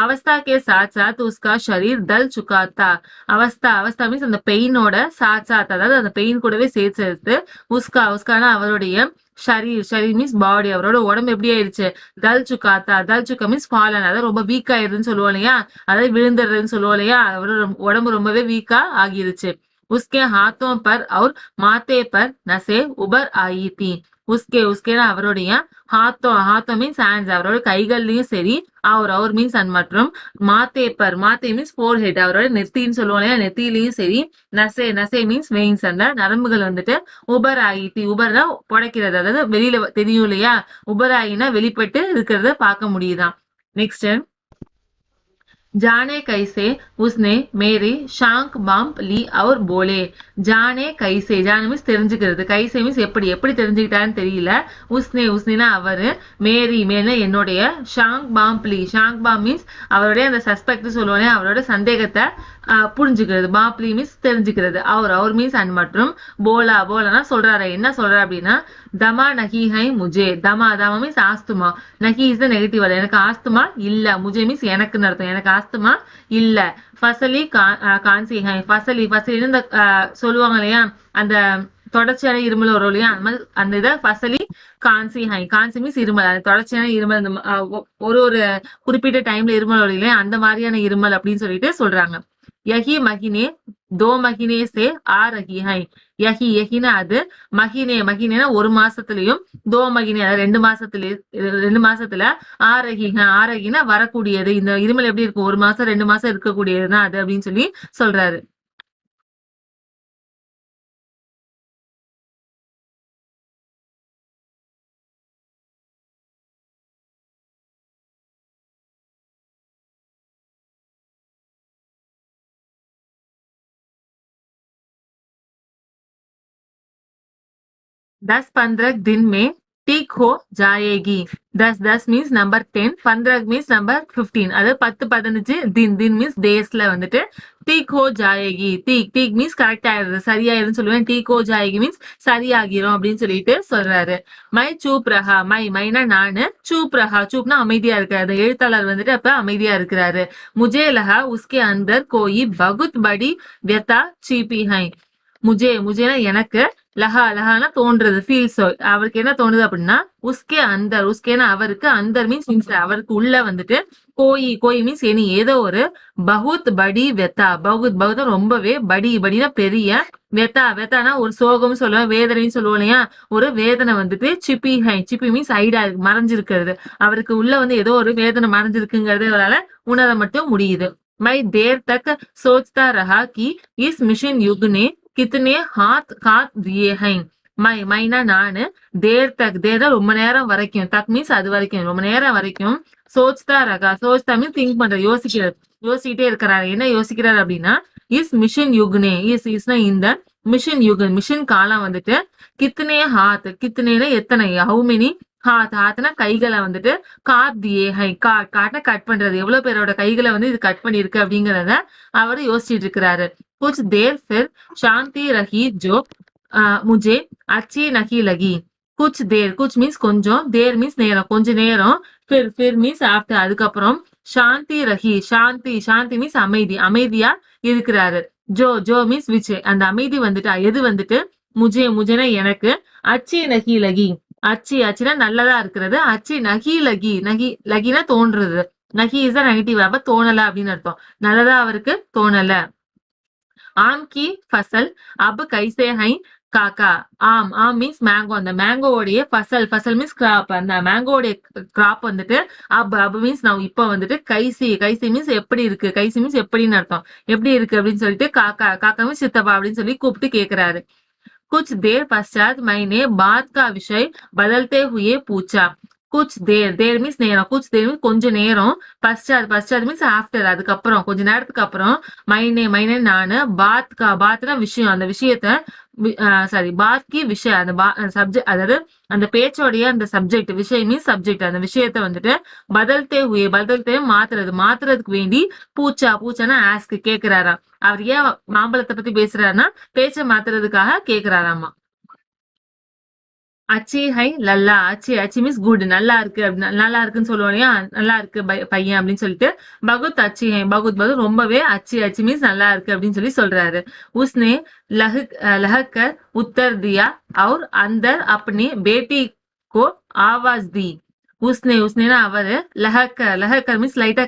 अवस्था के साथ साथ उसका शरीर दल चुका था. அவஸ்தா மீன்ஸ் அந்த பெயினோட சாத் அதாவது அந்த பெயின் கூடவே சேர்த்து உஸ்கான அவருடைய ஷரீர் மீன்ஸ் பாடி அவரோட உடம்பு எப்படி ஆயிடுச்சு தல் சுக்கா மீன்ஸ் ஃபாலன் அதாவது ரொம்ப வீக் ஆயிருதுன்னு சொல்லுவோம் இல்லையா அதாவது விழுந்துடுறதுன்னு சொல்லுவோம் இல்லையா அவரோட உடம்பு ரொம்பவே வீக்கா ஆகிருச்சு उसके हाथों पर और माथे पर नसें उभर आई थी உஸ்கேனா அவருடைய ஹாத்தோ மீன்ஸ் ஹேண்ட்ஸ் அவரோட கைகள்லயும் சரி அவர் மீன்ஸ் அண்ட் மற்றும் மாத்தே மீன்ஸ் ஃபோர் ஹெட் அவரோட நெத்தின்னு சொல்லுவோம் இல்லையா நெத்திலையும் சரி நசே மீன்ஸ் வெயின்ஸ் அந்த நரம்புகள் வந்துட்டு உபர் ஆகிட்டு உபர்னா புடைக்கிறது அதாவது வெளியில தெரியும் இல்லையா உபர் ஆகினா வெளிப்பட்டு இருக்கிறத பார்க்க முடியுதான் நெக்ஸ்ட் जाने कैसे उसने मेरी शांक बांप ली और बोले जाने कैसे जाने மீன்ஸ் தெரிஞ்சுக்கிறது கைசே மீன்ஸ் எப்படி தெரிஞ்சுக்கிட்டான்னு தெரியல உஸ்னேனா அவரு மேரினா என்னுடைய ஷாங்க் பாம் மீன்ஸ் அவருடைய அந்த சஸ்பெக்ட் சொல்லுவோம் அவரோட சந்தேகத்தை புரிஞ்சுக்கிறது பாப்லி மீன்ஸ் தெரிஞ்சுக்கிறது அவர் மீன்ஸ் அண்ட் மற்றும் போலானா சொல்றாரு என்ன சொல்றாரு அப்படின்னா தமா நகி ஹை முஜே தமா மீன்ஸ் ஆஸ்துமா நகி இஸ் த நெகட்டிவ் வேர்ட் எனக்கு ஆஸ்துமா இல்ல முஜே மீன்ஸ் எனக்குன்னு அர்த்தம் எனக்கு ஆஸ்துமா இல்ல ஃபசலி கான்சி ஹை ஃபசலின்னு இந்த சொல்லுவாங்க இல்லையா அந்த தொடர்ச்சியான இருமல் வரும் இல்லையா அந்த இதை ஃபசலி கான்சி மீன்ஸ் இருமல் அந்த தொடர்ச்சியான இருமல் ஒரு குறிப்பிட்ட டைம்ல இருமல் வரும் இல்லையா அந்த மாதிரியான இருமல் அப்படின்னு சொல்லிட்டு சொல்றாங்க यही महीने 2 महीने से आ रही है यहीना அது மகினேனா ஒரு மாசத்துலயும் 2 மகினே 2 மாசத்துல ஆரகினா வரக்கூடியது இந்த இருமல் எப்படி இருக்கும் ஒரு மாசம் 2 மாசம் இருக்கக்கூடியதுதான் அது அப்படின்னு சொல்லி சொல்றாரு 10-15 दिन में ठीक हो जाएगी 10 மீன்ஸ் நம்பர் 10 15 மீன்ஸ் நம்பர் 15 அதாவது 10-15 दिन மீன்ஸ் டேஸ்ல வந்துட்டு டீக் ஹோ ஜாயேகி டீக் மீன்ஸ் கரெக்ட் ஆயிருது சரியாயிருன்னு சொல்லுவேன் டீக் ஹோ ஜாயேகி மீன்ஸ் சரியாகிரும் அப்படின்னு சொல்லிட்டு சொல்றாரு மை சூப் ரஹா மைனா நானு சூப்னா அமைதியா இருக்காரு எழுத்தாளர் வந்துட்டு அப்ப அமைதியா இருக்கிறாரு முஜே லஹா உஸ்கே அந்தர் கோயி பகுத் படி வியதா சீபி ஹை முஜேனா எனக்கு லஹானா தோன்றது ஃபீல்ஸ் அவருக்கு என்ன தோணுது அப்படின்னா உஸ்கேனா அவருக்கு அந்தர் மீன்ஸ் அவருக்கு உள்ள வந்துட்டு கோயி மீன்ஸ் எனி ஏதோ ஒரு பகுத் படி வெத்தா பகுத் ரொம்பவே படினா பெரிய வெத்தானா ஒரு சோகம் சொல்லுவேன் வேதனைன்னு சொல்லுவோம் இல்லையா ஒரு வேதனை வந்துட்டு சிப்பி மீன்ஸ் ஐடா மறைஞ்சிருக்கிறது அவருக்கு உள்ள வந்து ஏதோ ஒரு வேதனை மறைஞ்சிருக்குங்கிறது அவரால் உணர மட்டும் முடியுது மை தேர் தக் சோச்தா ரஹா கி இஸ் மிஷின் யுக் நே कितने हाथ दिए हैं மைனா நானு தேர் ரொம்ப நேரம் வரைக்கும் தக் மீன்ஸ் அது வரைக்கும் ரொம்ப நேரம் வரைக்கும் சோச்தா மீன்ஸ் திங்க் பண்ற யோசிக்கிட்டே இருக்கிறாரு என்ன யோசிக்கிறாரு அப்படின்னா இஸ் மிஷின் யுக்னே இஸ்னா இந்த மிஷின் காலம் வந்துட்டு கித்தனேனா எத்தனை ஹவு மெனி ஹாத்னா கைகளை வந்துட்டு காட்டை கட் பண்றது எவ்வளவு பேரோட கைகளை வந்து இது கட் பண்ணிருக்கு அப்படிங்கறத அவரு யோசிச்சுட்டு இருக்கிறாரு कुछ देर फिर शांति रही जो मुझे अच्छी नहीं लगी कुछ மீன்ஸ் கொஞ்சம் தேர் மீன்ஸ் நேரம் கொஞ்ச நேரம் फिर மீன்ஸ் ஆஃப்டர் அதுக்கப்புறம் சாந்தி மீன்ஸ் அமைதியா இருக்கிறாரு ஜோ மீன்ஸ் விச் அந்த அமைதி வந்துட்டு எது வந்துட்டு முஜேனா எனக்கு அச்சி நகி லகி அச்சினா நல்லதா இருக்கிறது அச்சி நகி லகினா தோன்றது நகி இஸ் நெகட்டிவ் அப்ப தோணல அப்படின்னு அர்த்தம் நல்லதா அவருக்கு தோணல आम की फसल अब कैसे है காக்கா ஆம் மீன்ஸ் மேங்கோ அந்த மேங்கோடைய ஃபசல் மீன்ஸ் கிராப் அந்த மேங்கோடைய கிராப் வந்துட்டு அப் மீன்ஸ் நான் இப்ப வந்துட்டு கைசி மீன்ஸ் எப்படி இருக்கு கைசி மீன்ஸ் எப்படின்னு அர்த்தம் எப்படி இருக்கு அப்படின்னு சொல்லிட்டு காக்கா மீன்ஸ் சித்தப்பா அப்படின்னு சொல்லி கூப்பிட்டு கேக்குறாரு कुछ देर पश्चात मैंने बात का विषय बदलते हुए पूछा कुछ देर மீன்ஸ் நேரம் कुछ देर மீன்ஸ் கொஞ்ச நேரம் பஸ்டாத் மீன்ஸ் ஆஃப்டர் அதுக்கப்புறம் கொஞ்ச நேரத்துக்கு அப்புறம் மைனே நானு பாத்னா விஷயம் அந்த விஷயத்த பாத் கி விஷயம் அந்த சப்ஜெக்ட் அதாவது அந்த பேச்சோடைய அந்த சப்ஜெக்ட் விஷயம் மீன்ஸ் சப்ஜெக்ட் அந்த விஷயத்த வந்துட்டு பதல்தே மாத்துறதுக்கு வேண்டி பூச்சானா ஆஸ்க் கேக்குறாராம் அவர் ஏன் மாம்பழத்தை பத்தி பேசுறாருன்னா பேச்சை மாத்துறதுக்காக கேக்குறாராமா அச்சி ஹை லல்லா அச்சி அச்சி மீன்ஸ் குட் நல்லா இருக்கு நல்லா இருக்குன்னு சொல்லுவோம் இல்லையா நல்லா இருக்கு பையன் அப்படின்னு சொல்லிட்டு பகுத் அச்சி ஹை பகுத் பகுத் ரொம்பவே அச்சி அச்சி மீன்ஸ் நல்லா இருக்கு அப்படின்னு சொல்லி சொல்றாரு உஸ்னே லஹக்கர் உத்தர் தியா और अंदर अपनी बेटी को आवाज दी உஸ்னே உஸ்னேனா அவரு லஹக்கர் லஹக்கர் மீன்ஸ் லைட்டா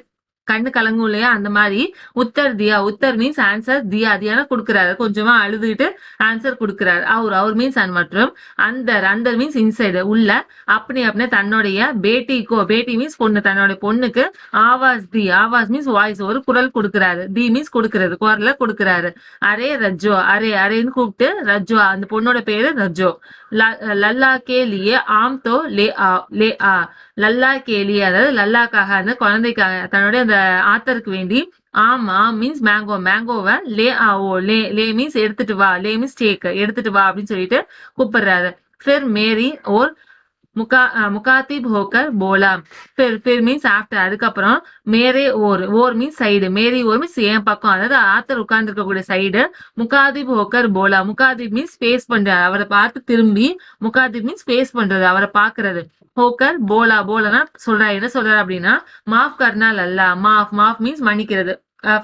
கண்ணு கலங்கும் இல்லையா அந்த மாதிரி உத்தர் தியா உத்தர் மீன்ஸ் ஆன்சர் தியா தியானா கொடுக்குறாரு கொஞ்சமா அழுதுகிட்டு ஆன்சர் கொடுக்குறாரு அவர் மீன்ஸ் மற்றும் அந்தர் மீன்ஸ் இன்சைடு உள்ள அப்படி தன்னுடைய பேட்டிக்கோ பேட்டி மீன்ஸ் பொண்ணு தன்னுடைய பொண்ணுக்கு ஆவாஸ் மீன்ஸ் வாய்ஸ் ஒரு குரல் கொடுக்குறாரு தி மீன்ஸ் கொடுக்கறது குரல கொடுக்குறாரு அரே ரஜோ அரேன்னு கூப்பிட்டு ரஜோ அந்த பொண்ணோட பேரு ரஜோ லல்லா கே லியே ஆம் தோ லே ஆ லல்லா கேலி அதாவது லல்லாக்காக அந்த குழந்தைக்காக தன்னுடைய அந்த ஆத்தருக்கு வேண்டி ஆமா மீன்ஸ் மேங்கோவை லே மீன்ஸ் எடுத்துட்டு வா லே மீன்ஸ் டேக் எடுத்துட்டு வா அப்படின்னு சொல்லிட்டு கூப்பிடுறாரு फिर मेरी और முகாத்திப் ஹோக்கர் போலா फिर மீன்ஸ் ஆஃப்டர் அதுக்கப்புறம் மேரே ஓர் மீன்ஸ் சைடு மேரி ஓர் மீன்ஸ் என் பக்கம் அதாவது ஆத்தர் உட்கார்ந்து இருக்கக்கூடிய சைடு முகாதிப் ஹோக்கர் போலா முகாதிப் மீன்ஸ் ஃபேஸ் பண்றாரு அவரை பார்த்து திரும்பி முகாதிப் மீன்ஸ் ஃபேஸ் பண்றது அவரை பாக்குறது ஹோக்கர் போலானா சொல்றாரு என்ன சொல்றாரு அப்படின்னா மாஃப் கர்னால் அல்ல மாஃப் மீன்ஸ் மன்னிக்கிறது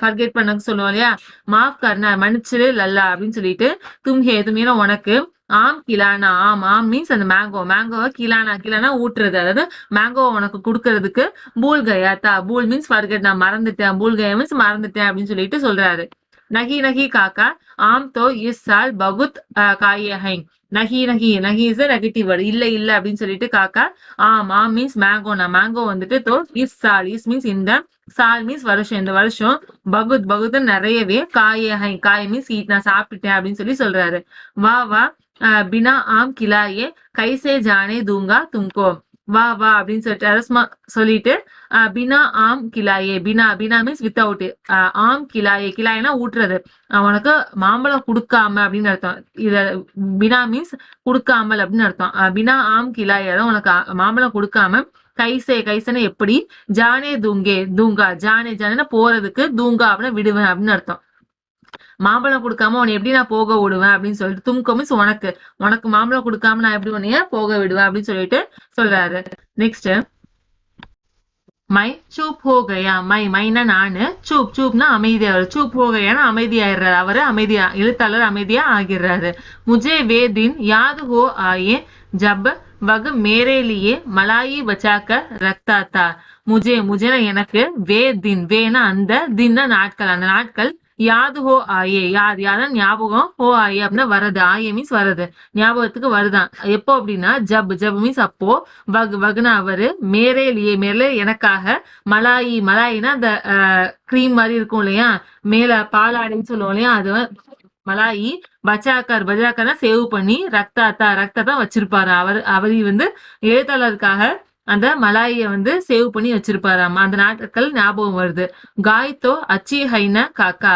ஃபர்கெட் பண்ண சொல்லுவோம் இல்லையா மாஃப் கர்னா மன்னிச்சிரு லல்லா அப்படின்னு சொல்லிட்டு தும்ஹேனா உனக்கு ஆம் கிலானா ஆம் மீன்ஸ் அந்த மேங்கோவை கிலானா ஊட்டுறது அதாவது மேங்கோவை உனக்கு கொடுக்கறதுக்கு பூல் கயா பூல் மீன்ஸ் ஃபர்கெட் நான் மறந்துட்டேன் பூல் கயா மீன்ஸ் மறந்துட்டேன் அப்படின்னு சொல்லிட்டு சொல்றாரு நகி காக்கா ஆம் தோ இஸ் சால் பகுத் காயே ஹை நகி இஸ் நெகட்டிவ் வேர்டு இல்ல அப்படின்னு சொல்லிட்டு காக்கா ஆம் மீன்ஸ் மேங்கோ வந்துட்டு தோ இஸ் மீன்ஸ் இந்த சால் மீன்ஸ் வருஷம் இந்த வருஷம் பகுத் நிறையவே காய் மீன்ஸ் நான் சாப்பிட்டுட்டேன் அப்படின்னு சொல்லி சொல்றாரு வா பினா ஆம் கிலாயே கைசே ஜானே தூங்கா தும்கோ வா அப்படின்னு சொல்லிட்டு சொல்லிட்டு பினா ஆம் கிலாயே பினா மீன்ஸ் வித்தவுட் ஆம் கிலாயேனா ஊட்டுறது உனக்கு மாம்பழம் கொடுக்காம அப்படின்னு அர்த்தம் இத பினா மீன்ஸ் கொடுக்காமல் அப்படின்னு அர்த்தம் பினா ஆம் கிலாயே அதான் உனக்கு மாம்பழம் கொடுக்காம கைசேன எப்படி ஜானே தூங்கா ஜானே போறதுக்கு தூங்கா அப்படின்னு விடுவேன் அப்படின்னு அர்த்தம் மாம்பழம் கொடுக்காம உன்னை எப்படி நான் போக விடுவேன் அப்படின்னு சொல்லிட்டு தும்கோ மீன்ஸ் உனக்கு மாம்பழம் கொடுக்காம நான் எப்படி உன்னைய போக விடுவேன் அப்படின்னு சொல்லிட்டு சொல்றாரு நெக்ஸ்ட் மை சூப் ஹோ கயா மைனா நானு சூப்னா அமைதியா சூப் ஹோ கயானா அமைதியாயிடுறாரு அவரு எழுத்தாளர் அமைதியா ஆகிடுறாரு முஜே வே தின் யாது ஹோ ஆயே ஜப் வக மேரே லியே மலாயி பச்சாக்க ரக்தா தா முஜேனா எனக்கு வேனா அந்த தின்னா நாட்கள் அந்த நாட்கள் யாது ஹோ ஆயே யாதான் ஞாபகம் ஹோ ஆயே அப்படின்னா வரது ஆயே மீன்ஸ் வரது ஞாபகத்துக்கு வருதான் எப்போ அப்படின்னா ஜப் மீன்ஸ் அப்போ வகுனா அவரு மேலே எனக்காக மலாயினா அந்த கிரீம் மாதிரி இருக்கும் இல்லையா மேல பாலாடைன்னு சொல்லுவோம் இல்லையா அது மலாயி பஜாக்கர்னா சேவ் பண்ணி ரக்தாத்தா வச்சிருப்பாரு அவர் வந்து எழுத்தாளருக்காக அந்த மலாய வந்து சேவ் பண்ணி வச்சிருப்பாராம் அந்த நாட்கள் ஞாபகம் வருது காய் தோ அச்சி ஹைனா காக்கா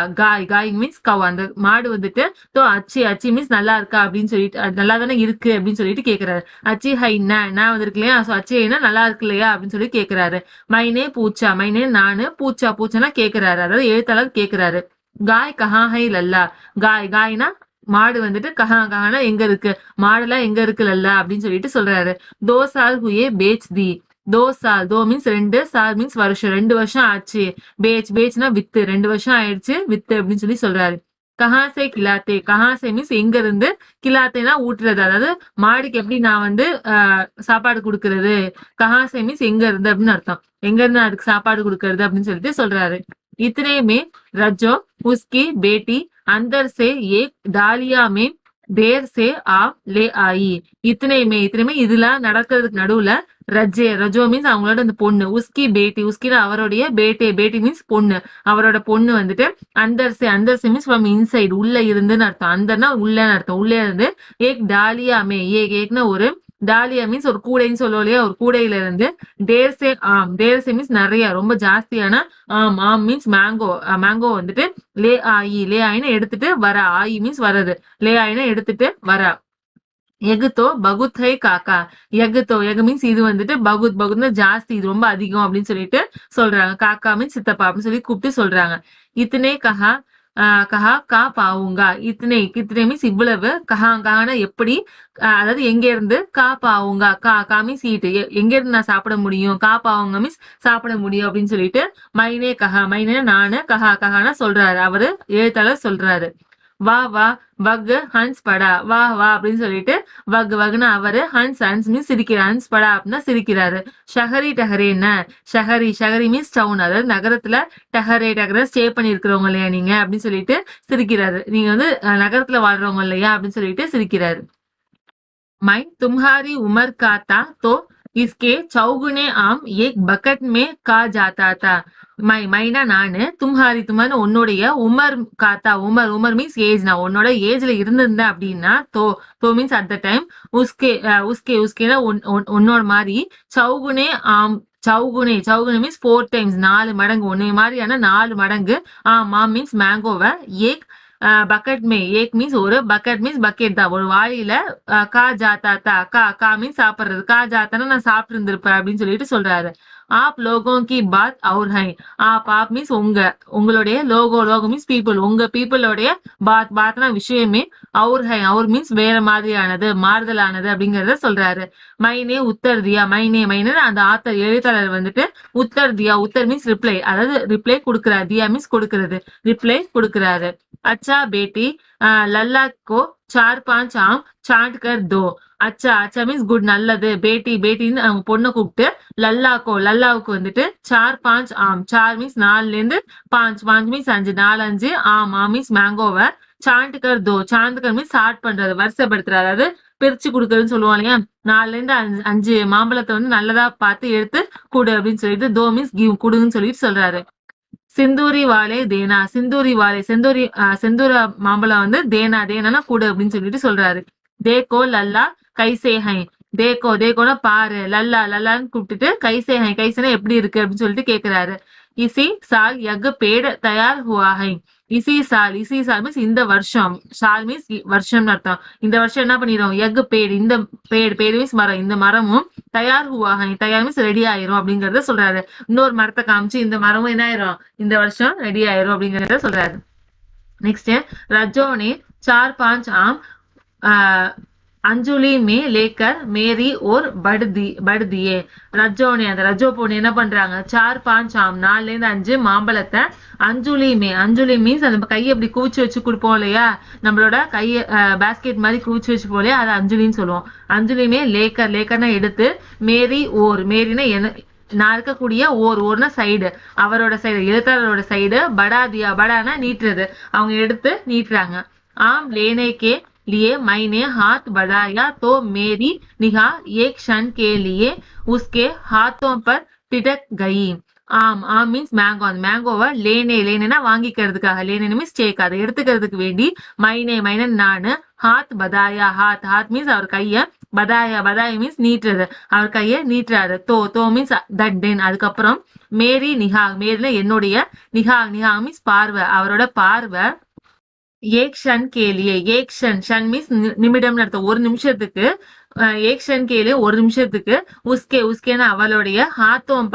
காய் மீன்ஸ் கவ் அந்த மாடு வந்துட்டு தோ அச்சி மீன்ஸ் நல்லா இருக்கா அப்படின்னு சொல்லிட்டு நல்லா தானே இருக்கு அப்படின்னு சொல்லிட்டு கேக்குறாரு அச்சி ஹைனா நான் வந்திருக்கு இல்லையா சோ அச்சி ஹைனா நல்லா இருக்கு இல்லையா அப்படின்னு சொல்லி கேக்குறாரு மைனே நானு பூச்சானா கேக்குறாரு அதாவது எழுத்தாளர் கேக்குறாரு காய் கஹா ஹை லல்லா காய்னா மாடு வந்துட்டு கஹானா எங்க இருக்கு மாடுலாம் எங்க இருக்கு லல்லா அப்படின்னு சொல்லிட்டு சொல்றாரு தோ சால் ஹுயே பேச் தி தோ மீன்ஸ் 2 சால் மீன்ஸ் வருஷம் 2 வருஷம் ஆச்சு பேச்னா வித்து 2 வருஷம் ஆயிடுச்சு வித்து அப்படின்னு சொல்லி சொல்றாரு கஹாசே மீன்ஸ் எங்க இருந்து கிலாத்தேனா ஊட்டுறது அதாவது மாடுக்கு எப்படி நான் வந்து சாப்பாடு கொடுக்கறது கஹாசே மீன்ஸ் எங்க இருந்து அப்படின்னு அர்த்தம் எங்க இருந்து அதுக்கு சாப்பாடு கொடுக்கறது அப்படின்னு சொல்லிட்டு சொல்றாரு इतने में रज्जो उसकी बेटी अंदर से एक डालिया में देर से ले आई इतने में இதுல நடக்கிறதுக்கு நடுவுல ரஜோ மீன்ஸ் அவங்களோட அந்த பொண்ணு உஸ்கி உஸ்கினா அவருடைய பேட்டி மீன்ஸ் பொண்ணு அவரோட பொண்ணு வந்துட்டு அந்தர் மீன்ஸ் ஃப்ரம் இன்சைடு உள்ள இருந்துன்னு அர்த்தம் அந்தர்னா உள்ளன்னு அர்த்தம் உள்ளே இருந்து ஏக் டாலியா மே ஏக்னா ஒரு டாலியா மீன்ஸ் ஒரு கூடைன்னு சொல்லுவோம் இல்லையா ஒரு கூடையில இருந்து தேர்சே மீன்ஸ் நிறைய ரொம்ப ஜாஸ்தியான ஆம் மீன்ஸ் மேங்கோ வந்துட்டு லே ஆயின்னு எடுத்துட்டு வர ஆயி மீன்ஸ் வரது லே ஆயின்னு எடுத்துட்டு வர எகுத்தோ பகுத் ஹை காக்கா எகு மீன்ஸ் இது வந்துட்டு பகுத்னா ஜாஸ்தி இது ரொம்ப அதிகம் அப்படின்னு சொல்லிட்டு சொல்றாங்க காக்கா மீன்ஸ் சித்தப்பா அப்படின்னு சொல்லி கூப்பிட்டு சொல்றாங்க இத்தனே கஹா கஹா கா பாவுங்கா இத்தனை கித்தனை மீன்ஸ் இவ்வளவு கஹா கஹானா எப்படி அதாவது எங்க இருந்து கா பாவுங்கா கா மீன்ஸ் ஈட்டு எங்க இருந்து நான் சாப்பிட முடியும் கா பாவுங்க மீன்ஸ் சாப்பிட முடியும் அப்படின்னு சொல்லிட்டு மைனே கஹா மைனே நானு கஹா கஹானா சொல்றாரு அவரு எழுத்தாளர் சொல்றாரு வா வா வக் ஹன்ஸ் படா வா வா அப்படின்னு சொல்லிட்டு வக்னா அவரு ஹன்ஸ் மீன்ஸ் சிரிக்கிறார் ஹன்ஸ் படா அப்படின்னா சிரிக்கிறாரு ஷஹரி டஹரேன ஷஹரி மீன்ஸ் டவுன் அதாவது நகரத்துல டஹரே ஸ்டே பண்ணி இருக்கிறவங்க இல்லையா நீங்க அப்படின்னு சொல்லிட்டு சிரிக்கிறாரு நீங்க வந்து நகரத்துல வாழ்றவங்க இல்லையா அப்படின்னு சொல்லிட்டு சிரிக்கிறாரு मैं तुम्हारी उम्र का था तो इसके चौगुने आम एक बकेट में का जाता था மைனா நானு தும்ஹாரி தும்ஹாரி உன்னுடைய உமர் காத்தா உமர் மீன்ஸ் ஏஜ் நான் உன்னோட ஏஜ்ல இருந்திருந்தேன் அப்படின்னா தோ மீன்ஸ் அட் த டைம் உஸ்கேனா உன்னோட மாதிரி சௌகுனே ஆம் சௌகுனே மீன்ஸ் 4 டைம்ஸ் 4 மடங்கு உன்னை மாதிரியான 4 மடங்கு மா மீன்ஸ் மேங்கோவை ஏக் பக்கெட் மே ஏக் மீன்ஸ் ஒரு பக்கெட் மீன்ஸ் பக்கெட் தான் ஒரு வாளியில கா ஜாத்தா தா கா மீன்ஸ் சாப்பிடுறது கா ஜாத்தானா நான் சாப்பிட்டு இருந்திருப்பேன் அப்படின்னு சொல்லிட்டு சொல்றாரு आप लोगों की बात और है आप மீன்ஸ் உங்களுடைய லோகோ மீன்ஸ் பீப்புள் உங்க பீப்புளோடைய பாத்னா விஷயமே அவர் மீன்ஸ் வேற மாதிரியானது மாறுதலானது அப்படிங்கறத சொல்றாரு மைனே உத்தர் தியா மைனே அந்த ஆத்தர் எழுத்தாளர் வந்துட்டு உத்தர் மீன்ஸ் ரிப்ளை அதாவது ரிப்ளை கொடுக்கிறாரு தியா மீன்ஸ் கொடுக்கிறது ரிப்ளை கொடுக்கிறாரு अच्छा बेटी लल्ला को 4-5 आम चाट कर दो அச்சா மீன்ஸ் குட் நல்லது பேட்டின்னு அவங்க பொண்ணை கூப்பிட்டு லல்லாவுக்கு வந்துட்டு 4-5 ஆம் 4 மீன்ஸ் 4ல இருந்து 5 மீன்ஸ் 5 4-5 ஆம் மீன்ஸ் மேங்கோவை சாண்டுக்கர் மீன்ஸ் ஸ்டார்ட் பண்றது வருஷப்படுத்துறாரு அதாவது பிரிச்சு கொடுக்கறதுன்னு சொல்லுவாங்க இல்லையா 4ல இருந்து 5 மாம்பழத்தை வந்து நல்லதா பார்த்து எடுத்து கொடு அப்படின்னு சொல்லிட்டு தோ மீன்ஸ் கிவ் கொடுன்னு சொல்லிட்டு சொல்றாரு சிந்தூரி வாலே தேனா செந்தூர மாம்பழம் வந்து தேனா கூடு அப்படின்னு சொல்லிட்டு சொல்றாரு தேக்கோ லல்லா கைசே ஹை தேக்கோனா பாரு லல்லான்னு கூப்பிட்டுட்டு கைசேனா எப்படி இருக்கு அப்படின்னு சொல்லிட்டு கேக்குறாரு இசி சால் யக் பேடு தயார் ஹுவா ஹை இசி சால் மீன்ஸ் இந்த வருஷம் சால் மீன்ஸ் வருஷம்னு அர்த்தம் இந்த வருஷம் என்ன பண்ணிடும் யக் பேடு இந்த பேடு மீன்ஸ் மரம் இந்த மரமும் தயார் ஹுவா ஹை தயார் மீன்ஸ் ரெடி ஆயிரும் அப்படிங்கறத சொல்றாரு இன்னொரு மரத்தை காமிச்சு இந்த மரமும் என்ன ஆயிரும் இந்த வருஷம் ரெடி ஆயிரும் அப்படிங்கறத சொல்றாரு நெக்ஸ்ட் ரஜோனே 4-5 ஆம் अंजुली में लेकर मेरी और बढ़ दिए ரஜோனே அந்த ரஜோ பொண்ணு என்ன பண்றாங்க 4-5 ஆம் 4ல இருந்து 5 மாம்பழத்தை அஞ்சுலி மீன்ஸ் அந்த கையை அப்படி குவிச்சு வச்சு கொடுப்போம் இல்லையா நம்மளோட கைய பேஸ்கெட் மாதிரி குவிச்சு வச்சு போலையா அது அஞ்சுலின்னு சொல்லுவோம் அஞ்சுலியுமே லேக்கர்னா எடுத்து மேரினா என்ன நான் இருக்கக்கூடிய ஓர்னா சைடு அவரோட சைடு எழுத்தாளரோட சைடு படானா நீட்டுறது அவங்க எடுத்து நீட்டுறாங்க ஆம் லேனேக்கே लिए मैंने हाथ बढ़ाया तो मेरी निगाह एक क्षण के लिए उसके हाथों पर टिटक गई ஆம் மீன்ஸ் மேங்கோவை லேனேனா வாங்கிக்கிறதுக்காக லேனே மீன்ஸ் டேக் அதை எடுத்துக்கிறதுக்கு வேண்டி மைனே நானு ஹாத் மீன்ஸ் அவர் கைய பதாயா மீன்ஸ் நீட்டுறது அவர் கைய நீட்டுறாரு தோ மீன்ஸ் தட் தென் அதுக்கப்புறம் மேரினா என்னுடைய நிகா மீன்ஸ் பார்வை அவரோட பார்வை ஏக் ஷன் மீன்ஸ் நிமிடம் அர்த்தம் ஒரு நிமிஷத்துக்கு ஒரு நிமிஷத்துக்கு உஸ்கேனா அவளுடைய ஹாத்தோம்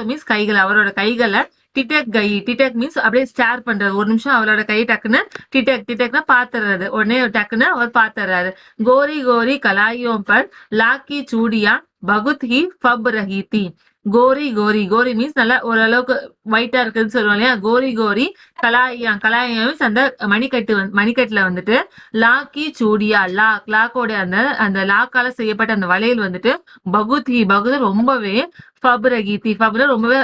மீன்ஸ் கைகள் அவரோட கைகளை டிடெக் மீன்ஸ் அப்படியே ஸ்டார் பண்றது ஒரு நிமிஷம் அவளோட கை டக்குன்னு டிடெக்னா பாத்துறாரு உடனே டக்குன்னு அவர் பாத்துறாரு கோரி கலாயோம் பர் லாக்கி சூடியா பகுத் ஹி ஃபப் ரஹி தி கோரி மீன்ஸ் நல்லா ஓரளவுக்கு ஒயிட்டா இருக்குன்னு சொல்லுவோம் இல்லையா கோரி கலாயா மீன்ஸ் அந்த மணிக்கட்டுல வந்துட்டு லாக்கி சூடியா லாக்கோட அந்த லாக்கால செய்யப்பட்ட அந்த வளையல் வந்துட்டு பகுத் ரொம்பவே ஃபப்ரகி ரொம்பவே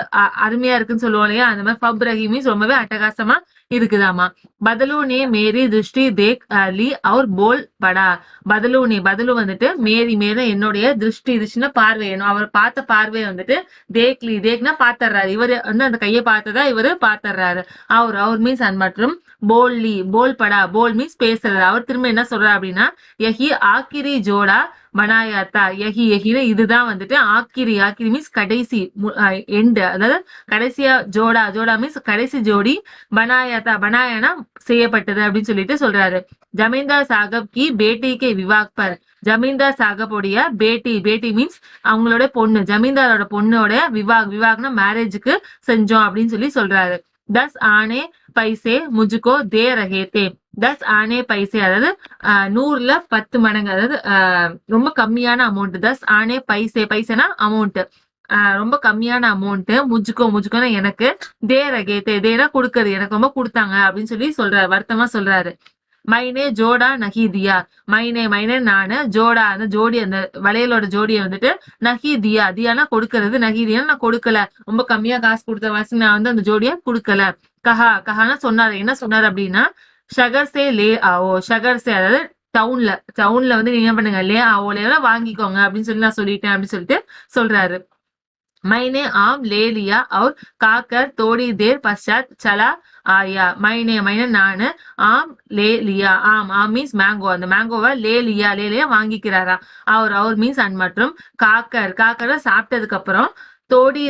அருமையா இருக்குன்னு சொல்லுவோம் இல்லையா அந்த மாதிரி ஃபப்ரகி மீன்ஸ் ரொம்பவே அட்டகாசமா இருக்குதாமா பதலூனே மேரி திருஷ்டி தேக் லி அவர் போல் படா பதலு வந்துட்டு மேரி என்னுடைய திருஷ்டினா பார்வை அவர் பார்த்த பார்வையை வந்துட்டு தேக்னா பாத்துறாரு இவரு வந்து அந்த கையை பார்த்ததா இவரு பாத்துறாரு அவர் மீன்ஸ் மற்றும் போல் படா மீன்ஸ் பேசுறது அவர் திரும்ப என்ன சொல்றாரு அப்படின்னா யஹி ஆக்கிரி ஜோடா பனாயாத்தா யஹின இதுதான் வந்துட்டு ஆக்கிரி மீன்ஸ் கடைசி எண்ட் அதாவது கடைசியா ஜோடா மீன்ஸ் கடைசி ஜோடி பனாயானா செய்யப்பட்டது அப்படின்னு சொல்லிட்டு சொல்றாரு ஜமீன்தார் சாகப் கி பேட்டிக்கு விவாக் பர் ஜமீன்தார் சாகபோடைய பேட்டி மீன்ஸ் அவங்களோட பொண்ணு ஜமீன்தாரோட பொண்ணோட விவாக்னா மேரேஜுக்கு செஞ்சோம் அப்படின்னு சொல்லி சொல்றாரு 10 ஆனே பைசே முஜுகோ தே ரஹே தே. 10 ஆனே பைசே அதாவது 100ல 10 மடங்கு, அதாவது ரொம்ப கம்மியான அமௌண்ட். 10 ஆனே பைசே, பைசேனா அமௌண்ட், ரொம்ப கம்மியான அமௌண்ட். முஜுகோனா எனக்கு, தே ரகே தே, தேனா கொடுக்கறது, எனக்கு ரொம்ப கொடுத்தாங்க அப்படின்னு சொல்லி சொல்றாரு, வருத்தமா சொல்றாரு. மைனே ஜோடா நஹி தியா. மைனே நானு, ஜோடா அந்த ஜோடி, அந்த வளையலோட ஜோடியை வந்துட்டு, நஹி தியா, தியானா கொடுக்கறது, நஹி தியானா நான் கொடுக்கல, ரொம்ப கம்மியா காசு கொடுத்த வாசி நான் வந்து அந்த ஜோடியை கொடுக்கல. கஹானா சொன்னாரு, என்ன சொன்னாரு அப்படின்னா, ஷகர் சே லே ஆவோ. ஷகர் சே அதாவது டவுன்ல வந்து நீங்க என்ன பண்ணுங்க, லே ஆவோல வாங்கிக்கோங்க அப்படின்னு சொல்லி நான் சொல்லிட்டேன் அப்படின்னு சொல்லிட்டு சொல்றாரு. मैंने आम ले लिया और खाकर थोड़ी देर पश्चात चला आया. मैंने நானு, ஆம் லே லியா, ஆம் மீன்ஸ் மேங்கோ, அந்த மேங்கோவை லே லியா வாங்கிக்கிறாரா. அவர் மீன்ஸ் அண்ட் மற்றும் காக்கர் சாப்பிட்டதுக்கு அப்புறம் தோடி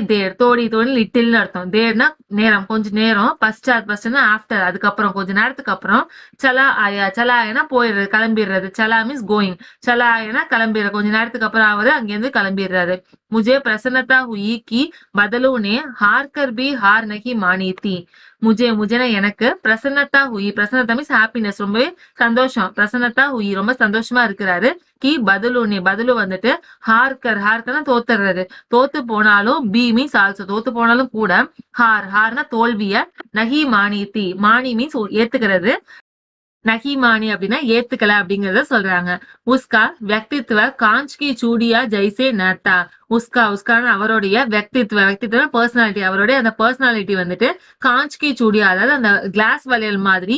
லிட்டில்னு அர்த்தம். தேர்னா நேரம், கொஞ்ச நேரம், பஸ்டாட்னா ஆஃப்டர், அதுக்கப்புறம் கொஞ்ச நேரத்துக்கு அப்புறம், சலா ஆயானா போயிடுறது, கிளம்பிடுறது. சலா மீன்ஸ் கோயிங், சலா ஆயானா கிளம்பிடுற, கொஞ்ச நேரத்துக்கு அப்புறம் அவரு அங்கிருந்து கிளம்பிடுறாரு. मुझे प्रसन्नता हुई कि बदलू ने हार कर भी हार नहीं मानी थी. முஜேனா எனக்கு, பிரசன்னத்தா ஹுயி, பிரசன்னத்தா மீன்ஸ் ஹாப்பினஸ், ரொம்பவே சந்தோஷம். பிரசன்னத்தா ஹுயி ரொம்ப சந்தோஷமா இருக்கிறாரு. கி பதுலு வந்துட்டு, ஹார்கர்னா தோத்துறது, தோத்து போனாலும், பி மீன்ஸ் ஆல்சோ, தோத்து போனாலும் கூட, ஹார்னா தோல்விய, நஹி மானித்தி, மானி மீன்ஸ் ஏத்துக்கிறது, நஹிமானி அப்படின்னா ஏத்துக்கல அப்படிங்கறத சொல்றாங்க. உஸ்கா வியக்தித்வ காஞ்ச் கி சூடியா ஜெய்சே நத்தா. உஸ்கான அவருடைய வியக்தித்வ பர்சனாலிட்டி, அவருடைய அந்த பர்சனாலிட்டி வந்துட்டு, காஞ்ச் கி சூடியா அதாவது அந்த கிளாஸ் வளையல் மாதிரி,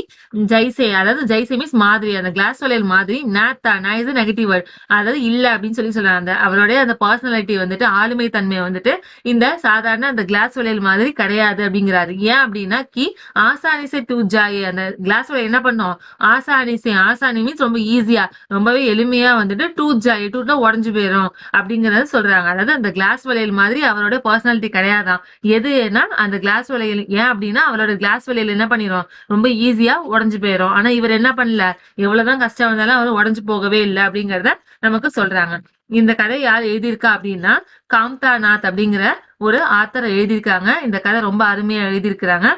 அதாவது ஜெய்சே மீன்ஸ் மாதிரி, அந்த கிளாஸ் வளையல் மாதிரி, நத்தா இஸ் நெகட்டிவ் வேர்ட், அதாவது இல்ல அப்படின்னு சொல்லி சொல்றாங்க. அவருடைய அந்த பர்சனாலிட்டி வந்துட்டு, ஆளுமை தன்மை வந்துட்டு இந்த சாதாரண அந்த கிளாஸ் வளையல் மாதிரி கிடையாது அப்படிங்கிறாரு. ஏன் அப்படின்னா, கி ஆசானிசை தூஜாயே, அந்த கிளாஸ் வளையல் என்ன பண்ணும், ஆசானி மீன்ஸ் ரொம்ப ஈஸியா, ரொம்பவே எளிமையா வந்துட்டு டூட்னா உடஞ்சு போயிடும் அப்படிங்கறத சொல்றாங்க. அதாவது அந்த கிளாஸ் வளையல் மாதிரி அவரோட பர்சனாலிட்டி கிடையாதான். எதுனா அந்த கிளாஸ் வளையல், ஏன் அப்படின்னா அவரோட கிளாஸ் வளையல் என்ன பண்ணிரும், ரொம்ப ஈஸியா உடஞ்சு போயிடும். ஆனா இவர் என்ன பண்ணல, எவ்வளவுதான் கஷ்டம் வந்தாலும் அவர் உடஞ்சு போகவே இல்லை அப்படிங்கறத நமக்கு சொல்றாங்க. இந்த கதை யார் எழுதியிருக்கா அப்படின்னா, காம்தாநாத் அப்படிங்கிற ஒரு ஆத்தர் எழுதியிருக்காங்க. இந்த கதை ரொம்ப அருமையா எழுதியிருக்கிறாங்க.